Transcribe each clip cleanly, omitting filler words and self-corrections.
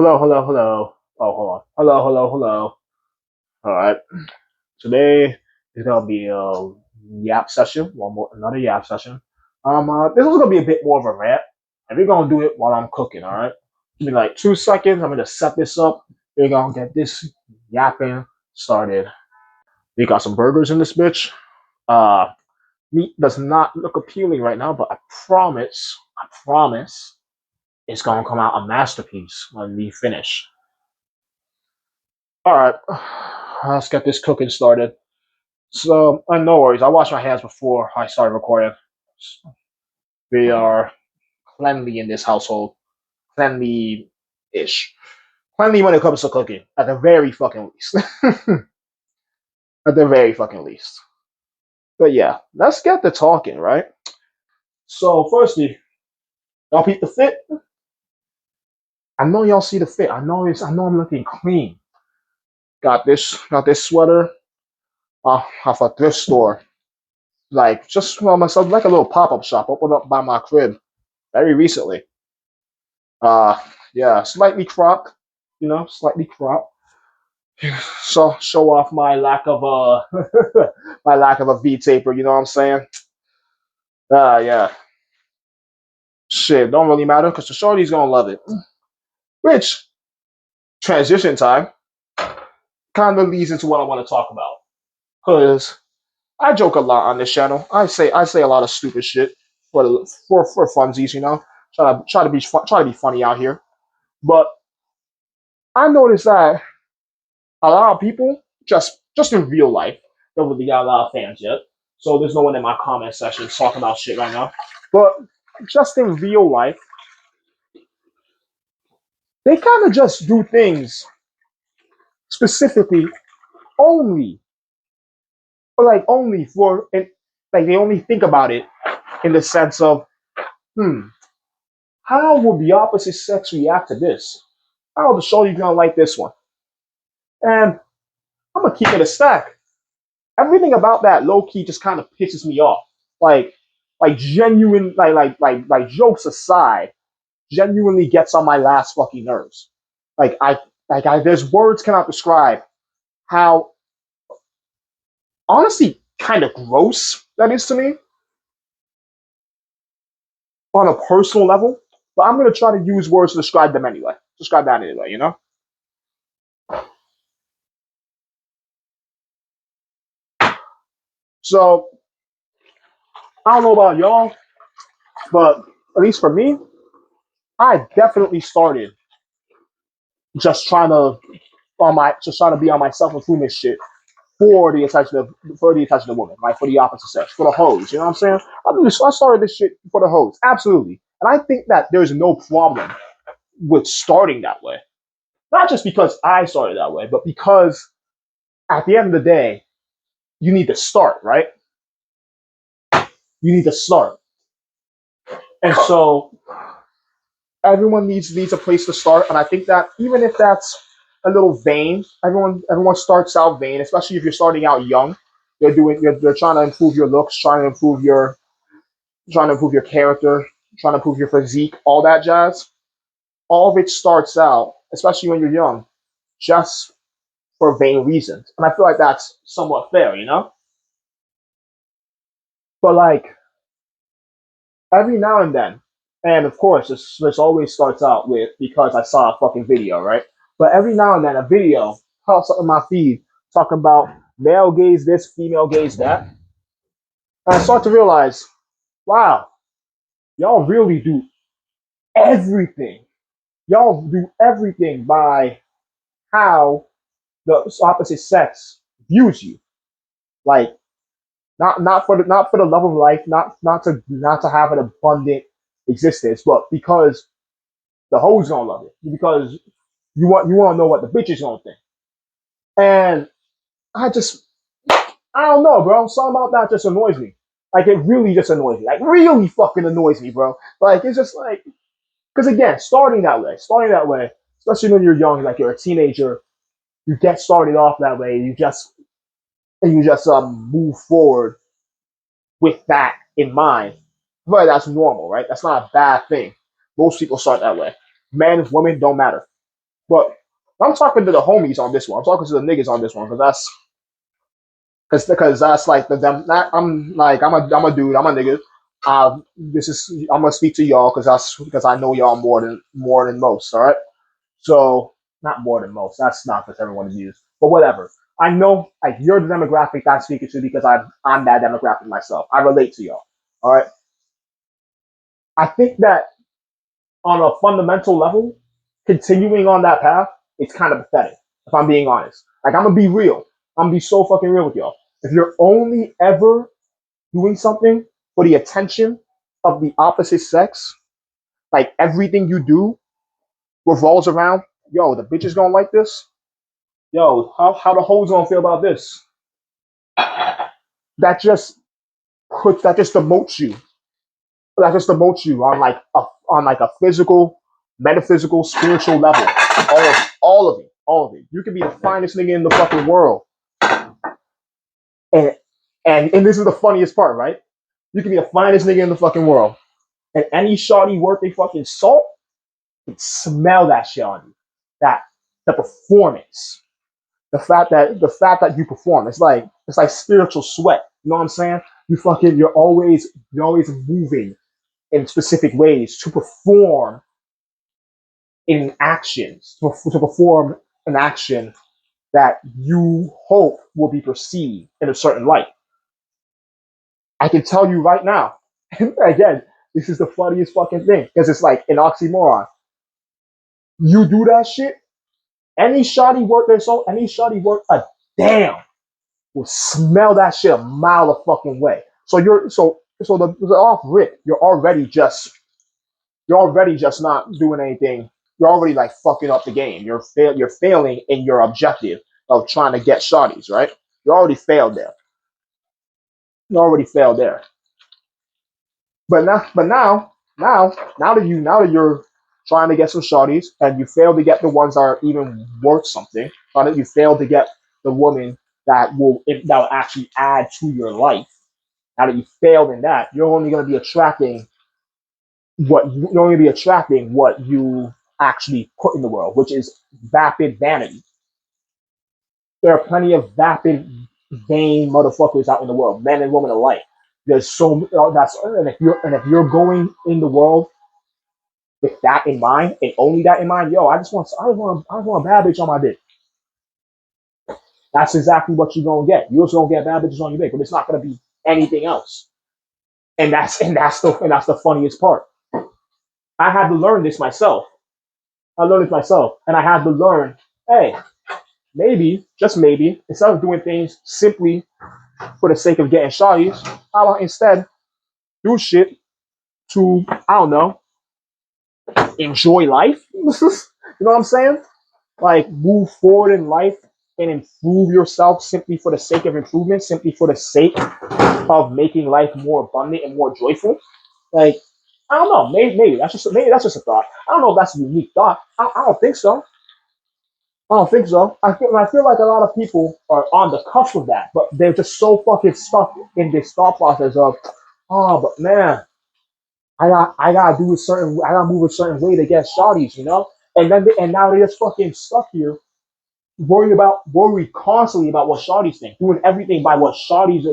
Hello, hello, hello. Oh, hold on. Hello, hello, hello. All right. Today is gonna be a yap session. Another yap session. This is gonna be a bit more of a rant, and we're gonna do it while I'm cooking. All right. Give me like 2 seconds. I'm gonna set this up. We're gonna get this yapping started. We got some burgers in this bitch. Uh, Meat does not look appealing right now, but I promise, it's gonna come out a masterpiece when we finish. All right, let's get this cooking started. So, no worries. I washed my hands before I started recording. We are cleanly in this household, cleanly-ish, cleanly when it comes to cooking, at the very fucking least. At the very fucking least. But yeah, let's get to talking, right? So, firstly, y'all peep the fit. I know y'all see the fit. I know I'm looking clean. Got this sweater off a thrift store. Like just for myself, like a little pop up shop opened up by my crib very recently. Uh, yeah, slightly cropped, slightly cropped. So show off my lack of my lack of a V taper. You know what I'm saying? Yeah. Shit, don't really matter because the shorty's gonna love it. Which transition time kind of leads into what I want to talk about because I joke a lot on this channel. I say a lot of stupid shit for funsies. Try to be funny out here. But I noticed that a lot of people just in real life don't really got a lot of fans yet. So there's no one in my comment section talking about shit right now. But just in real life, they kind of just do things specifically only, but like only for it. Like they only think about it in the sense of, hmm, how will the opposite sex react to this? How will the show you gonna like this one? And I'm gonna keep it a stack. Everything about that low key just kind of pisses me off. Like, genuine, jokes aside, genuinely gets on my last fucking nerves. There's words cannot describe how honestly kind of gross that is to me on a personal level. But I'm gonna try to use words to describe them anyway. Describe that anyway, you know. So I don't know about y'all, but at least for me, I definitely started just trying to just trying to be on my self improvement shit for the attention of women, like for the opposite sex, for the hoes. You know what I'm saying? I started this shit for the hoes, absolutely, and I think that there's no problem with starting that way. Not just because I started that way, but because at the end of the day, you need to start, right? You need to start, and so everyone needs a place to start, and I think that even if that's a little vain, everyone starts out vain, especially if you're starting out young. They're trying to improve your looks, trying to improve your character, trying to improve your physique, all that jazz. All of it starts out, especially when you're young, just for vain reasons. And I feel like that's somewhat fair, you know? But like every now and then, and of course, this always starts out with because I saw a fucking video, right? But every now and then, a video pops up in my feed talking about male gaze this, female gaze that. And I start to realize, wow, y'all really do everything. Y'all do everything by how the opposite sex views you. Like not for the love of life, not to have an abundant existence, but because the hoes gonna love it. Because you want to know what the bitches gonna think. And I just I don't know, bro. Something about that just annoys me. Like it really just annoys me. Like really fucking annoys me, bro. Like it's just like because again, starting that way, especially when you're young, like you're a teenager, you get started off that way. You just move forward with that in mind. But that's normal, right? That's not a bad thing. Most people start that way. Men, women, don't matter. But I'm talking to the homies on this one. I'm talking to the niggas on this one because that's like the them. I'm like I'm a dude. I'm a nigga. This is I'm gonna speak to y'all because I know y'all more than most. All right. So not more than most. That's not because everyone is used, but whatever. I know like you're the demographic that I'm speaking to because I'm that demographic myself. I relate to y'all. All right. I think that on a fundamental level, continuing on that path, it's kind of pathetic. If I'm being honest, like I'm gonna be real. I'm gonna be so fucking real with y'all. If you're only ever doing something for the attention of the opposite sex, like everything you do revolves around, yo, the bitch is gonna like this. Yo, how the hoes gonna feel about this? That just that just demotes you. That just demotes you on like a physical, metaphysical, spiritual level. All of it. You can be the finest nigga in the fucking world, and and this is the funniest part, right? You can be the finest nigga in the fucking world, and any shawty worth they fucking salt can smell that shit on you. That the performance, the fact that you perform, it's like spiritual sweat. You know what I'm saying? You're always moving in specific ways to perform in actions to perform an action that you hope will be perceived in a certain light. I can tell you right now, again, this is the funniest fucking thing because it's like an oxymoron. You do that shit, any shoddy work their soul, any shoddy work a damn will smell that shit a mile a fucking way. So the off rip, you're already just not doing anything. You're already like fucking up the game. You're failing in your objective of trying to get shotties, right? You already failed there. You already failed there. But now that you're trying to get some shorties and you fail to get the ones that are even worth something, or that you fail to get the woman that will actually add to your life. Now that you failed in that, you're only be attracting what you actually put in the world, which is vapid vanity. There are plenty of vapid, vain motherfuckers out in the world, men and women alike. There's so that's and if you're going in the world with that in mind and only that in mind, yo, I just want a bad bitch on my dick. That's exactly what you're gonna get. You're just gonna get bad bitches on your dick, but it's not gonna be anything else. And that's the funniest part. I had to learn this myself. I learned it myself, and I had to learn. Hey, maybe, just maybe, instead of doing things simply for the sake of getting shawties, how about instead do shit to, I don't know, enjoy life? You know what I'm saying? Like move forward in life and improve yourself simply for the sake of improvement, simply for the sake of making life more abundant and more joyful. Like, I don't know, maybe that's just a thought. I don't know if that's a unique thought. I don't think so. I don't think so. I feel like a lot of people are on the cusp of that, but they're just so fucking stuck in this thought process of, oh, but man, I gotta move a certain way to get shawties, you know. And now they're just fucking stuck here, worried constantly about what shawties think, doing everything by what shawties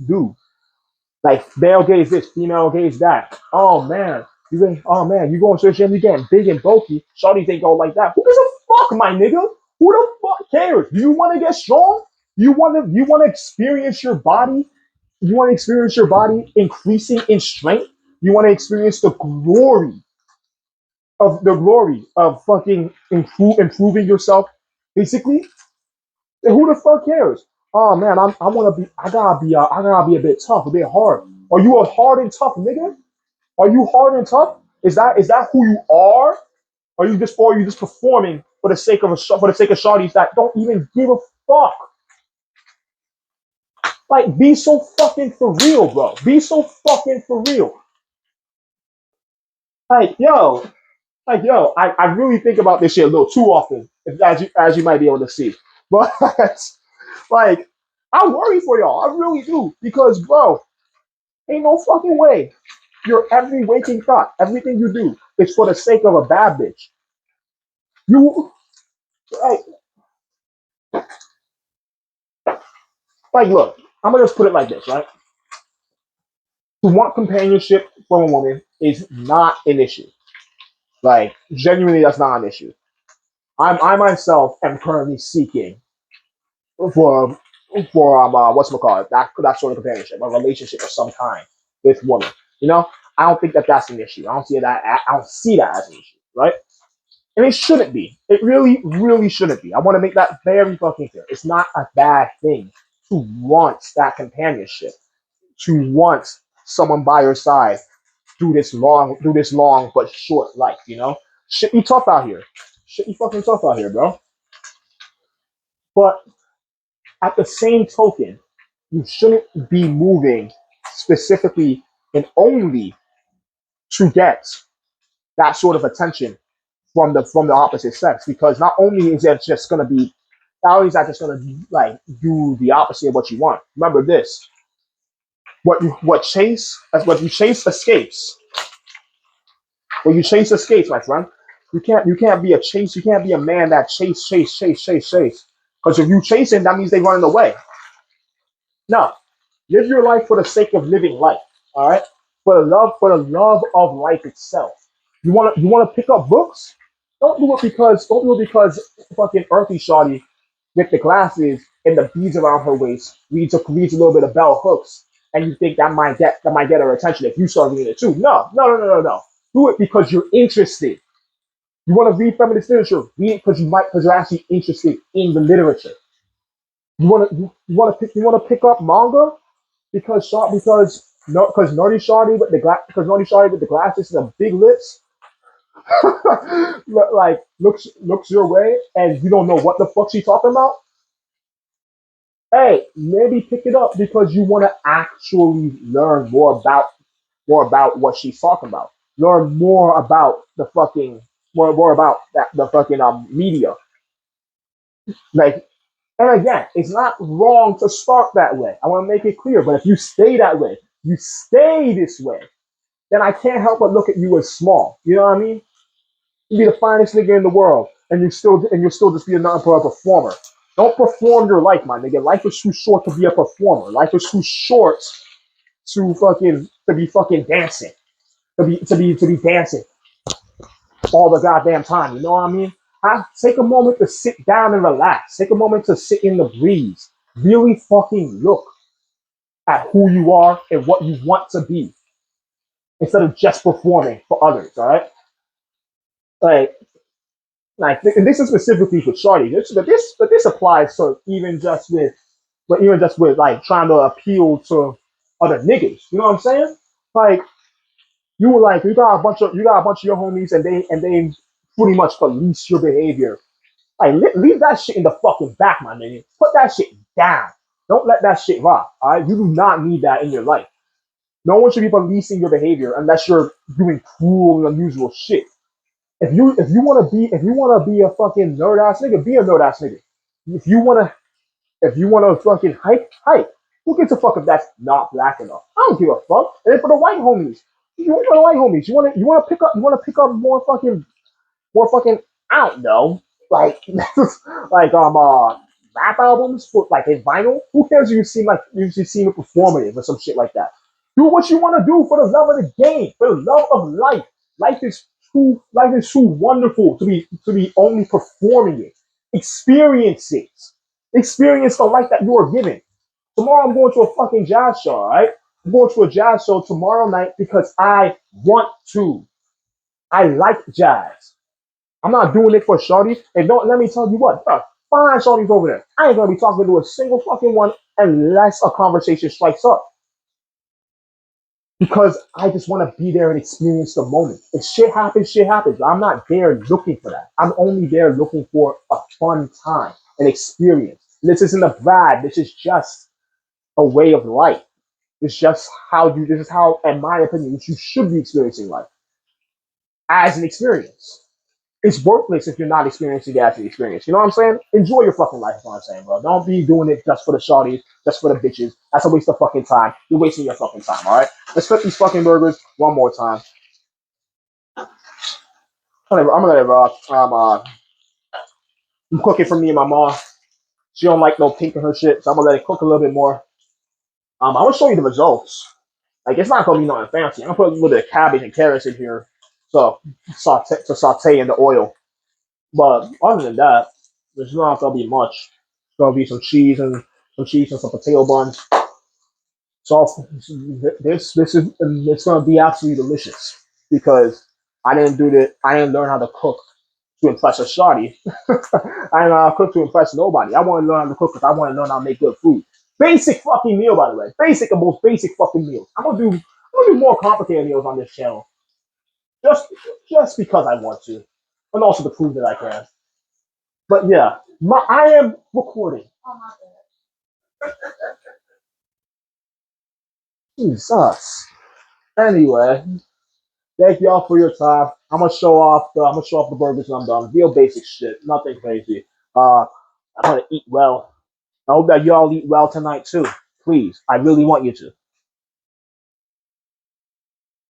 do. Like male gaze this, female gaze that. Oh man, you going to the gym, you getting big and bulky. Shawty ain't go like that. Who gives a fuck, my nigga? Who the fuck cares? Do you want to get strong? You want to experience your body? You want to experience your body increasing in strength? You want to experience the glory of fucking improving yourself, basically? Then who the fuck cares? Oh man, I want to be. I gotta be a bit tough, a bit hard. Are you a hard and tough nigga? Are you hard and tough? Is that who you are? Or are you just performing for the sake of shawties that don't even give a fuck? Like, be so fucking for real, bro. Be so fucking for real. Like, yo, I really think about this shit a little too often, as you might be able to see. But like, I worry for y'all. I really do because, bro, ain't no fucking way. Your every waking thought, everything you do, is for the sake of a bad bitch. You like, look, I'm gonna just put it like this, right? To want companionship from a woman is not an issue. Like, genuinely, that's not an issue. I myself am currently seeking for what's call it, that sort of companionship, a relationship of some kind with woman. You know, I don't think that that's an issue. I don't see that as an issue, right? And it shouldn't be. It really, really shouldn't be. I want to make that very fucking clear. It's not a bad thing to want that companionship, to want someone by your side through this long but short life. You know, shit be tough out here. Shit be fucking tough out here, bro. But at the same token, you shouldn't be moving specifically and only to get that sort of attention from the opposite sex, because not only is it just gonna be not only is that just gonna like do the opposite of what you want. Remember this: what you chase escapes. What you chase escapes, my friend. You can't be a chase. You can't be a man that chase. Because if you chasing, that means they running away. No, live your life for the sake of living life. All right, for the love of life itself. You want to pick up books? Don't do it because fucking Earthy Shawty with the glasses and the beads around her waist reads a little bit of bell hooks, and you think that might get her attention if you start reading it too. No. Do it because you're interested. You want to read feminist literature? Read it because you're actually interested in the literature. You want to pick up manga because Naughty Shawty with the glasses and the big lips like looks your way and you don't know what the fuck she's talking about. Hey, maybe pick it up because you want to actually learn more about what she's talking about. Learn more about more about that the fucking media. Like, and again, it's not wrong to start that way. I want to make it clear. But if you stay that way, you stay this way, then I can't help but look at you as small. You know what I mean? You be the finest nigga in the world, and you'll still just be a nothing but a performer. Don't perform your life, my nigga. Life is too short to be a performer. Life is too short to be fucking dancing. To be dancing all the goddamn time. You know what I mean? Take a moment to sit down and relax. Take a moment to sit in the breeze. Really fucking look at who you are and what you want to be instead of just performing for others. All right, like and this is specifically for Shorty. But this applies to even just with like trying to appeal to other niggas. You know what I'm saying? Like you got a bunch of your homies and they pretty much police your behavior. Like leave that shit in the fucking back, my nigga. Put that shit down. Don't let that shit rock. All right, you do not need that in your life. No one should be policing your behavior unless you're doing cruel and unusual shit. If you wanna be a fucking nerd ass nigga, be a nerd ass nigga. If you wanna if you wanna fucking hype. Who gives a fuck if that's not black enough? I don't give a fuck. And then for the white homies, you wanna pick up more fucking I don't know, like like rap albums for like in vinyl. Who cares if you seem performative or some shit like that? Do what you want to do for the love of the game, for the love of life. Life is too wonderful to be only performing it. Experience it. Experience the life that you are given. Tomorrow I'm going to a fucking jazz show, all right? I'm going to a jazz show tomorrow night because I want to. I like jazz. I'm not doing it for shorty. And don't let me tell you what, fine shorties over there. I ain't gonna be talking to a single fucking one unless a conversation strikes up. Because I just want to be there and experience the moment. If shit happens, shit happens. I'm not there looking for that. I'm only there looking for a fun time, an experience. This isn't a vibe. This is just a way of life. This is how, in my opinion, you should be experiencing life as an experience. It's worthless if you're not experiencing the actual experience. You know what I'm saying? Enjoy your fucking life, is what I'm saying, bro. Don't be doing it just for the shawties, just for the bitches. That's a waste of fucking time. You're wasting your fucking time, alright? Let's flip these fucking burgers one more time. I'm gonna let it rock. I'm cooking for me and my mom. She don't like no pink in her shit, so I'm gonna let it cook a little bit more. I'm gonna show you the results. Like it's not gonna be nothing fancy. I'm gonna put a little bit of cabbage and carrots in here, so saute in the oil. But other than that, there's not gonna be much. It's gonna be some cheese and some potato buns. So this is it's gonna be absolutely delicious because I didn't learn how to cook to impress a shawty. I didn't know how to cook to impress nobody. I want to learn how to cook because I want to learn how to make good food. Basic fucking meal, by the way. Basic and most basic fucking meals. I'm gonna do more complicated meals on this channel just just because I want to, and also to prove that I can. But yeah, I am recording. Jesus. Anyway, thank y'all for your time. I'm gonna show off the burgers when I'm done. Real basic shit, nothing crazy. I'm gonna eat well. I hope that y'all eat well tonight too. Please, I really want you to.